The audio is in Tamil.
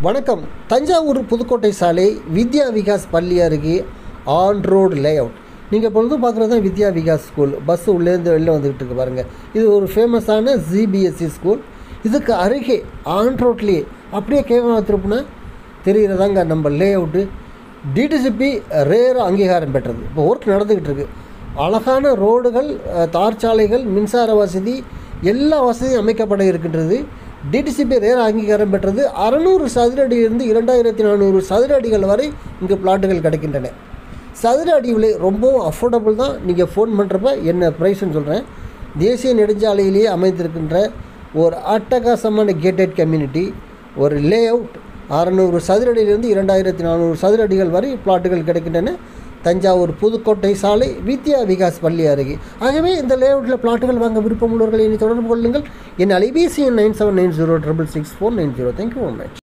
வணக்கம். தஞ்சாவூர் புதுக்கோட்டை சாலை வித்யா விகாஸ் பள்ளி அருகே ஆன் ரோடு லே அவுட். நீங்கள் பொழுதும் பார்க்குறது தான் வித்யா விகாஸ் ஸ்கூல். பஸ்ஸு உள்ளேருந்து வெளில வந்துக்கிட்டு இருக்கு பாருங்கள். இது ஒரு ஃபேமஸான சிபிஎஸ்சி ஸ்கூல். இதுக்கு அருகே ஆன் ரோட்லேயே அப்படியே கேவலம் திருப்பினா தெரிகிறதாங்க நம்ம லே அவுட்டு. டிடிசிபி ரேர் அங்கீகாரம் பெற்றது. இப்போ ஒர்க் நடந்துக்கிட்டு இருக்குது. அழகான ரோடுகள், தார் சாலைகள், மின்சார வசதி, எல்லா வசதியும் அமைக்கப்பட இருக்கின்றது. டிடிசிபி ரேர் அங்கீகாரம் பெற்றது. 600 சதுர அடியிலிருந்து 2400 சதுர அடிகள் வரை இங்கே பிளாட்டுகள் கிடைக்கின்றன. சதுர அடி விலை ரொம்பவும் அஃபோர்டபுள் தான். நீங்கள் ஃபோன் பண்ணுறப்ப என்ன ப்ரைஸ்ன்னு சொல்கிறேன். தேசிய நெடுஞ்சாலையிலேயே அமைந்திருக்கின்ற ஒரு அட்டகாசமான கேட்டட் கம்யூனிட்டி, ஒரு லே அவுட். 600 சதுர அடியிலிருந்து 2400 சதுர அடிகள் வரை பிளாட்டுகள் கிடைக்கின்றன. தஞ்சாவூர் புதுக்கோட்டை சாலை வித்யா விகாஸ் பள்ளி அருகே. ஆகவே இந்த லேஅவுட்டில் பிளாட்டுகள் வாங்க விருப்பம் உள்ளவர்கள் என்னை தொடர்பு கொள்ளுங்கள். என் அலைபேசி எண் 9790666490. Thank you very much.